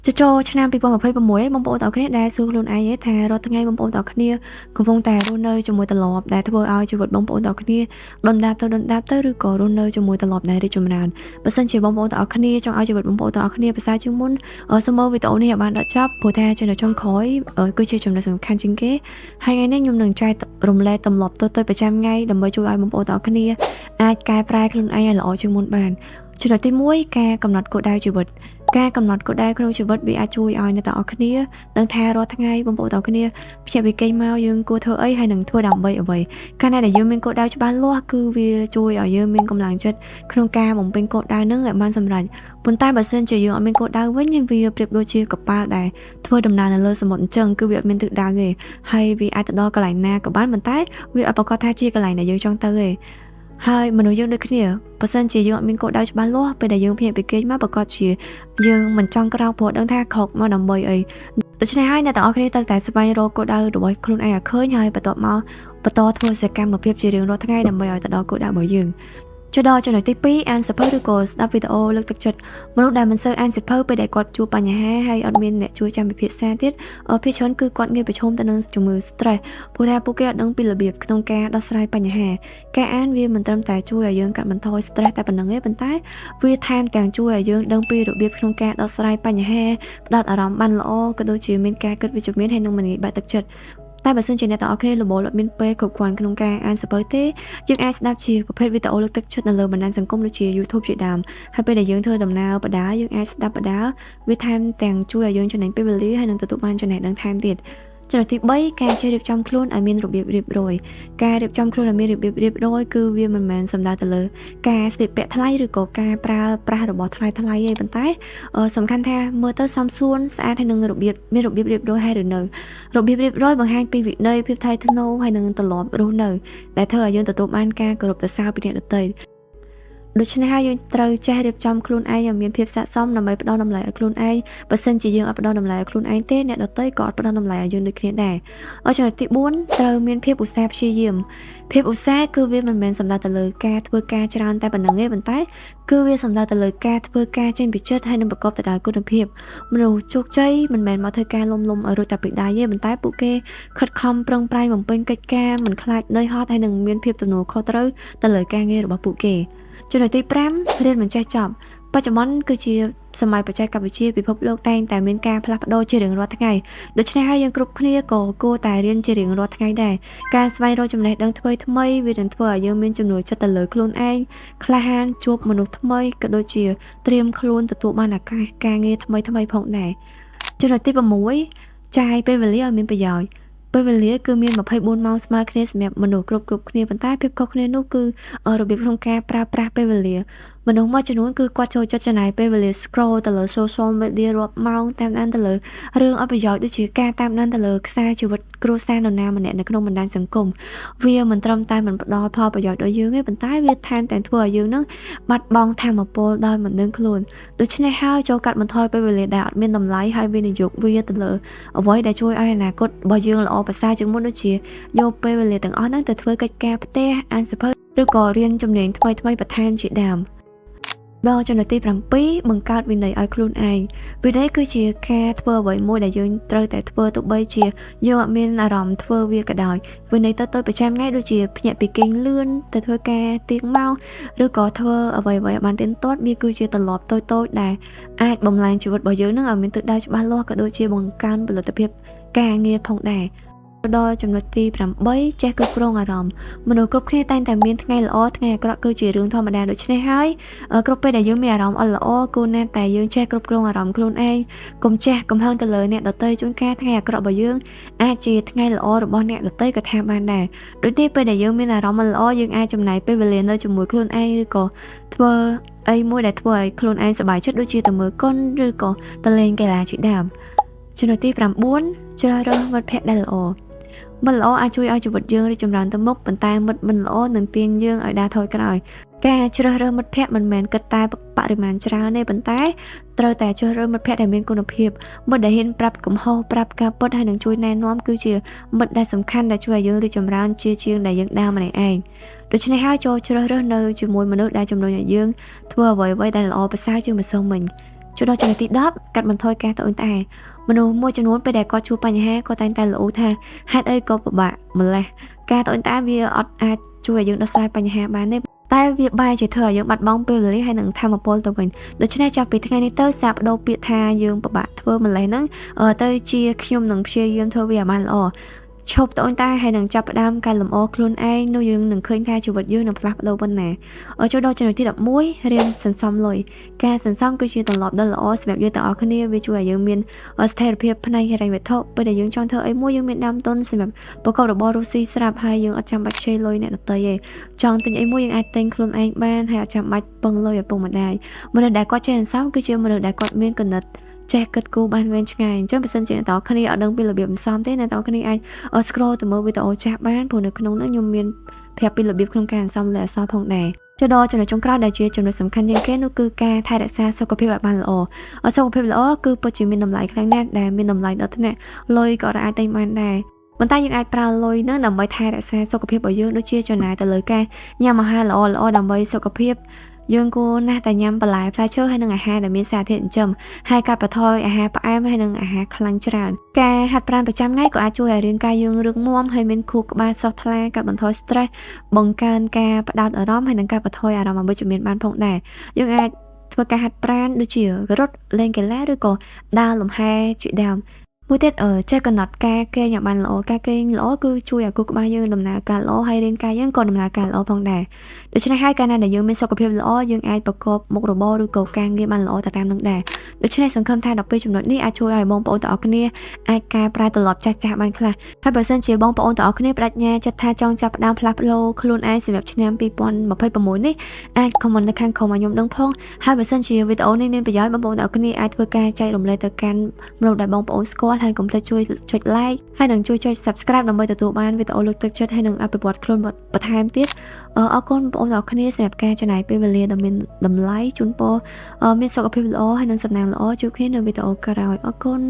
Choឆ្នាំ2026បងប្អូនទាំងអស់គ្នាដែលសួរខ្លួនឯងថារាល់ថ្ងៃបងប្អូនទាំងអស់គ្នាកំពុងតែរស់នៅជាមួយទម្លាប់ដែលធ្វើឲ្យជីវិតបងប្អូនទាំងអស់គ្នាដុនដាបទៅឬក៏រស់នៅជាមួយទម្លាប់ដែលរីកចម្រើនបើសិនជាបងប្អូនទាំងអស់គ្នាចង់ឲ្យជីវិតបងប្អូនទាំងអស់គ្នាប្រសើរជាងមុនសូមមើលវីដេអូនេះឲ្យបានដល់ចប់ព្រោះថាចំណុចចុងក្រោយគឺជាចំណុចសំខាន់ជាងគេហើយថ្ងៃនេះខ្ញុំនឹងចែករំលែកទម្លាប់ទៅប្រចាំថ្ងៃដើម្បីជួយឲ្យបងប្អូនទាំងអស់គ្នាអាចកែប្រែខ្លួនឯងឲ្យល្អជាងមុនបានចំណុចទី1ការកំណត់គោលដៅជីវិតការកំណត់គោលដៅក្នុងជីវិតវាអាចជួយឲ្យអ្នកទាំងអស់គ្នាដឹងថារាល់ថ្ងៃបងប្អូនទាំងអស់គ្នាភ្ញាក់ពីគេងមកយើងគួរធ្វើអីហើយនឹងធ្វើដើម្បីអ្វីកាលណាដែលយើងមានគោលដៅច្បាស់លាស់គឺវាជួយឲ្យយើងមានកម្លាំងចិត្តក្នុងការបំពេញគោលដៅនឹងឲ្យបានសម្រេចប៉ុន្តែបើសិនជាយើងអត់មានគោលដៅវិញវាប្រៀបដូចជាកប៉ាល់ដែលធ្វើដំណើរនៅលើសមុទ្រអញ្ចឹងគឺវាអត់មានទិសដៅទេហើយវាអាចទៅដល់កន្លែងណាក៏បានប៉ុន្តែវាអត់ប្រកាសថាជាកន្លែងដែលយើងចង់ទៅទេហើយមនុស្សយើងដូចគ្នាបើសិនជាយើងអត់មានគោលដៅច្បាស់លាស់ពេលដែលយើងភ្ញាក់ពីគេងមកប្រកាសជាយើងមិនចង់ក្រោកព្រោះដឹងថាខកមកដើម្បីអីដូច្នេះហើយអ្នកទាំងអស់គ្នាត្រូវតែស្វែងរកគោលដៅរបស់ខ្លួនឯងឲ្យឃើញហើយបន្ទាប់មកបន្តធ្វើសកម្មភាពជារៀងរាល់ថ្ងៃដើម្បីឲ្យទៅដល់គោលដៅរបស់យើងចូលដល់ចំណុចទី2អានសៀវភៅឬក៏ស្ដាប់វីដេអូលើកទឹកចិត្តមនុស្សដែលមិនសូវអានសៀវភៅពេលដែលគាត់ជួបបញ្ហាហើយអត់មានអ្នកជួយចាំពិភាក្សាទៀតភាគច្រើនគឺគាត់ងាយប្រឈមទៅនឹងជំងឺ stress ព្រោះថាពួកគេអត់ដឹងពីរបៀបក្នុងការដោះស្រាយបញ្ហាការអានវាមិនត្រឹមតែជួយឲ្យយើងកាត់បន្ថយ stress តែប៉ុណ្្នឹងទេប៉ុន្តែវាថែមទាំងជួយឲ្យយើងដឹងពីរបៀបក្នុងការដោះស្រាយបញ្ហាផ្ដោតអារម្មណ៍បានល្អក៏ដូចជាមានការគិតវិជ្ជមានហើយនឹងមិនងាយបាក់ទឹកចិត្តតែបើសិនជាអ្នកទាំងអស់គ្នាលបលអត់មានពេលគ្រប់គ្រាន់ក្នុងការអានសៀវភៅទេយើងអាចស្ដាប់ជាប្រភេទវីដេអូលើកទឹកចិត្តនៅលើបណ្ដាញសង្គមដូចជា YouTube ជាដើមហើយពេលដែលយើងធ្វើដំណើរបដាយើងអាចស្ដាប់បដាវាថែមទាំងជួយឲ្យយើងចំណេញពេលវេលាហើយនឹងទទួលបានចំណេះដឹងថែមទៀតចំណុចទី3ការចេះរៀបចំខ្លួនឲ្យមានរបៀបរៀបរយការរៀបចំខ្លួនឲ្យមានរបៀបរៀបរយគឺវាមិនមែនសំដៅទៅលើការស្លៀកពាក់ថ្លៃឬក៏ការប្រើប្រាស់របស់ថ្លៃទេប៉ុន្តែសំខាន់ថាមើលទៅសមសួនស្អាតហើយនឹងរបៀបមានរបៀបរៀបរយហើយឬនៅរបៀបរៀបរយបង្ហាញពីវិន័យភាពថ្លៃថ្នូរហើយនឹងទម្លាប់រស់នៅដែលធ្វើឲ្យយើងទទួលបានការគោរពទៅសារពីអ្នកដទៃដូច្នេះហើយយើងត្រូវចេះរៀបចំខ្លួនឯងឲ្យមានភាពស័ក្តិសមដើម្បីផ្ដល់តម្លៃឲ្យខ្លួនឯងបើសិនជាយើងអត់ផ្ដល់តម្លៃឲ្យខ្លួនឯងទេអ្នកដទៃក៏អត់ផ្ដល់តម្លៃឲ្យយើងដូចគ្នាដែរចំណុចទី4ត្រូវមានភាពឧស្សាហ៍ព្យាយាមភាពឧស្សាហ៍គឺវាមិនមែនសំដៅទៅលើការធ្វើការច្រើនតែប៉ុណ្្នឹងទេប៉ុន្តែគឺវាសំដៅទៅលើការធ្វើការចេញពីចិត្តហើយនឹងប្រកបទៅដោយគុណភាពមនុស្សជោគជ័យមិនមែនមកធ្វើការលំឲ្យរួចតែពីដៃទេប៉ុន្តែពួកគេខិតខំប្រឹងប្រែងបំពេញកិច្ចការមិនខ្លាចនឿយហត់ហើយនឹងមានភាពទំនួលខុសត្រូវទៅលើការងាររបស់ពួកគេចំណុចទី5រៀនមិនចេះចប់បច្ចុប្បន្នគឺជាសម័យបច្ចេកវិទ្យាពិភពលោកតែងតែមានការផ្លាស់ប្ដូរជារៀងរាល់ថ្ងៃដូច្នេះហើយយើងគ្រប់គ្នាក៏គួរតែរៀនជារៀងរាល់ថ្ងៃដែរការស្វែងរកចំណេះដឹងថ្មីវានឹងធ្វើឲ្យយើងមានចំនួនចិត្តទៅលើខ្លួនឯងក្លាហានជួបមនុស្សថ្មីក៏ដូចជាត្រៀមខ្លួនទទួលបានឱកាសការងារថ្មីផងដែរចំណុចទី6ចាយពេលវេលាឲ្យមានប្រយោជន៍ពេលវេលាគឺមាន24ម៉ោងស្មើគ្នាសម្រាប់មនុស្សគ្រប់គ្នាប៉ុន្តែភាពខុសគ្នានោះគឺរបៀបក្នុងការប្រើប្រាស់ពេលវេលាមនុស្សមួយចំនួនគឺគាត់ចូលចិត្តចំណាយពេលវេលា scroll ទៅលើ social media រាប់ម៉ោងតាមដានទៅលើរឿងអត់ប្រយោជន៍ដូចជាការតាមដានទៅលើខ្សែជីវិតគ្រួសារនរណាម្នាក់នៅក្នុងបណ្ដាញសង្គមវាមិនត្រឹមតែមិនផ្ដល់ផលប្រយោជន៍ដល់យើងទេប៉ុន្តែវាថែមទាំងធ្វើឲ្យយើងនឹងបាត់បង់ថាមពលដោយមិនដឹងខ្លួនដូច្នេះហើយចូលកាត់បន្ថយពេលវេលាដែលអត់មានតម្លៃហើយវិនិយោគវាទៅលើអ្វីដែលជួយឲ្យអនាគតរបស់យើងល្អប្រសើរជាងមុនដូចជាយកពេលវេលាទាំងអស់ហ្នឹងទៅធ្វើកិច្ចការផ្ទះអានសៀវភៅឬក៏រៀនជំនាញថ្មីបន្ថែមជាដើមដល់ចំណុចទី7បង្កើតវិន័យឲ្យខ្លួនឯងវិន័យគឺជាការធ្វើអ្វីមួយដែលយើងត្រូវតែធ្វើទោះបីជាយើងអត់មានអារម្មណ៍ធ្វើវាក៏ដោយវិន័យទៅប្រចាំថ្ងៃដូចជាភ្ញាក់ពីគេងលឿនទៅធ្វើការទៀងម៉ោងឬក៏ធ្វើអ្វីឲ្យបានទៀងទាត់វាគឺជាទម្លាប់តូចដែលអាចបំលែងជីវិតរបស់យើងនឹងឲ្យមានទិសដៅច្បាស់លាស់ក៏ដូចជាបង្កើនផលិតភាពការងារផងដែរដល់ចំណុចទី8ចេះគ្រប់គ្រងអារម្មណ៍មនុស្សគ្រប់គ្នាតែងតែមានថ្ងៃល្អថ្ងៃអាក្រក់គឺជារឿងធម្មតាដូច្នេះហើយគ្រប់ពេលដែលយើងមានអារម្មណ៍អត់ល្អគួរណាស់តែយើងចេះគ្រប់គ្រងអារម្មណ៍ខ្លួនឯងកុំចេះកំហឹងទៅលើអ្នកដទៃជួនកាលថ្ងៃអាក្រក់របស់យើងអាចជាថ្ងៃល្អរបស់អ្នកដទៃក៏ថាបានដែរដូចនេះពេលដែលយើងមានអារម្មណ៍មិនល្អយើងអាចចំណាយពេលវេលានៅជាមួយខ្លួនឯងឬក៏ធ្វើអីមួយដែលធ្វើឲ្យខ្លួនឯងសប្បាយចិត្តដូចជាទៅមើលកុនឬក៏ទៅលេងកីឡាជាដើមចំណុចទី9ជ្រើសរើសមិត្តភក្តិដែលល្អមិត្តល្អអាចជួយឲ្យជីវិតយើងរីកចម្រើនទៅមុខប៉ុន្តែមិត្តមិនល្អនឹងទាញយើងឲ្យដើរថយក្រោយការជ្រើសរើសមិត្តភក្តិមិនមែនគិតតែបរិមាណច្រើនទេប៉ុន្តែត្រូវតែជ្រើសរើសមិត្តភក្តិដែលមានគុណភាពមិត្តដែលហ៊ានប្រាប់កំហុសប្រាប់ការពិតហើយនឹងជួយណែនាំគឺជាមិត្តដែលសំខាន់ដែលជួយឲ្យយើងរីកចម្រើនជាងដែលយើងដើរម្នាក់ឯងដូច្នេះហើយចូលជ្រើសរើសនៅជាមួយមនុស្សដែលជំរុញឲ្យយើងធ្វើអ្វីដែលល្អប្រសើរជាងម្សិលមិញ ចូលដល់ចំណុចទី10កាត់បន្ថយការត្អូញត្អែរមនុស្សមួយចំនួនពេលដែលគាត់ជួបបញ្ហាគាត់តែងតែលោថាហេតុអីក៏ពិបាកម្លេះការត្អូញត្អែរវាអត់អាចជួយឲ្យយើងដោះស្រាយបញ្ហាបានទេតែវាបែរជាធ្វើឲ្យយើងបាត់បង់ពេលវេលាហើយនឹងធម៌ពលទៅវិញដូច្នេះចាប់ពីថ្ងៃនេះទៅសាកបដូរពាក្យថាយើងពិបាកធ្វើម្លេះហ្នឹងទៅជាខ្ញុំនឹងព្យាយាមធ្វើវាឲ្យបានល្អឈប់ត្អូញត្អែរហើយនឹងចាប់ផ្ដើមកែលម្អខ្លួនឯងនោះយើងនឹងឃើញថាជីវិតយើងនឹងផ្លាស់ប្ដូរប៉ុណ្ណាចូលដល់ចំណុចទី11រៀនសន្សំលុយការសន្សំគឺជាទម្លាប់ដ៏ល្អសម្រាប់យើងទាំងអស់គ្នាវាជួយឲ្យយើងមានស្ថិរភាពផ្នែកហិរញ្ញវត្ថុពេលដែលយើងចង់ធ្វើអីមួយយើងមានដើមទុនសម្រាប់ប្រកបរបររស់ស៊ីស្រាប់ហើយយើងអត់ចាំបាច់ខ្ចីលុយអ្នកដទៃទេចង់ទិញអីមួយយើងអាចទិញខ្លួនឯងបានហើយអត់ចាំបាច់ពឹងលុយឪពុកម្ដាយមនុស្សដែលគាត់ចេះសន្សំគឺជាមនុស្សដែលគាត់មានគំនិតចេះគិតគូរបានវែងឆ្ងាយអញ្ចឹងបើសិនជាអ្នកទាំងអស់គ្នាអត់ដឹងពីរបៀបសន្សំទេអ្នកទាំងអស់គ្នាអាច scroll ទៅមើលវីដេអូចាស់បានព្រោះនៅក្នុងនោះខ្ញុំមានប្រាប់ពីរបៀបក្នុងការសន្សំលើអក្សរផងដែរចូលដល់ចំណុចចុងក្រោយដែលជាចំណុចសំខាន់ជាងគេនោះគឺការថែរក្សាសុខភាពឲ្យបានល្អសុខភាពល្អគឺពិតជាមានតម្លៃខ្លាំងណាស់ដែលមានតម្លៃដល់ថ្នាក់លុយក៏អាចទិញបានដែរប៉ុន្តែយើងអាចប្រើលុយនោះដើម្បីថែរក្សាសុខភាពរបស់យើងដូចជាចំណាយទៅលើការញ៉ាំអាហារល្អៗដើម្បីសុខភាពយើងគួរណាស់តែញ៉ាំបន្លែផ្លែឈើហើយនិងអាហារដែលមានសារធាតុចិញ្ចឹមហើយកាត់បន្ថយអាហារផ្អែមហើយនិងអាហារខ្លាញ់ច្រើនការហាត់ប្រាណប្រចាំថ្ងៃក៏អាចជួយឲ្យរាងកាយយើងរឹងមាំហើយមានខួរក្បាលស្រស់ថ្លាកាត់បន្ថយ stress បង្កើនការផ្ដោតអារម្មណ៍ហើយនិងកាត់បន្ថយអារម្មណ៍អវិជ្ជមានបានផងដែរយើងអាចធ្វើការហាត់ប្រាណដូចជារត់លេងកីឡាឬក៏ដើរលំហែជាដើមមួយទៀតចេះកំណត់ការគេងឲ្យបានល្អការគេងល្អគឺជួយឲ្យខួរក្បាលយើងដំណើរការល្អហើយរាងកាយយើងក៏ដំណើរការល្អផងដែរដូច្នេះហើយកាលណាដែលយើងមានសុខភាពល្អយើងអាចប្រកបមុខរបរឬក៏ការងារបានល្អតាមនឹងដែរដូច្នេះសង្ឃឹមថា12ចំណុចនេះអាចជួយឲ្យបងប្អូនទាំងអស់គ្នាអាចកែប្រែទម្លាប់ចាស់ៗបានខ្លះហើយបើសិនជាបងប្អូនទាំងអស់គ្នាបដិញ្ញាចិត្តថាចង់ចាប់ផ្ដើមផ្លាស់ប្ដូរខ្លួនឯងសម្រាប់ឆ្នាំ2026នេះអាច comment នៅខាងក្រោមឲ្យខ្ញុំដឹងផងហើយបើសិនជាវីដេអូនេះមានប្រយោជន៍បងប្អូនទាំងអស់គ្នាអាចធ្វើការចែករំលែកទៅកាន់មនុស្សដែលបងប្អូនស្គាល់ហើយកុំភ្លេចជួយចុច like ហើយនឹងជួយចុច subscribe ដើម្បីទទួលបានវីដេអូលើកទឹកចិត្តហើយនឹងអភិវឌ្ឍខ្លួនបន្ថែមទៀតអរគុណបងប្អូនទាំងអស់គ្នាសម្រាប់ការចំណាយពេលវេលាដ៏មានតម្លៃជូនពរមានសុខភាពល្អហើយនឹងសំណាងល្អជួបគ្នានៅវីដេអូក្រោយអរគុណ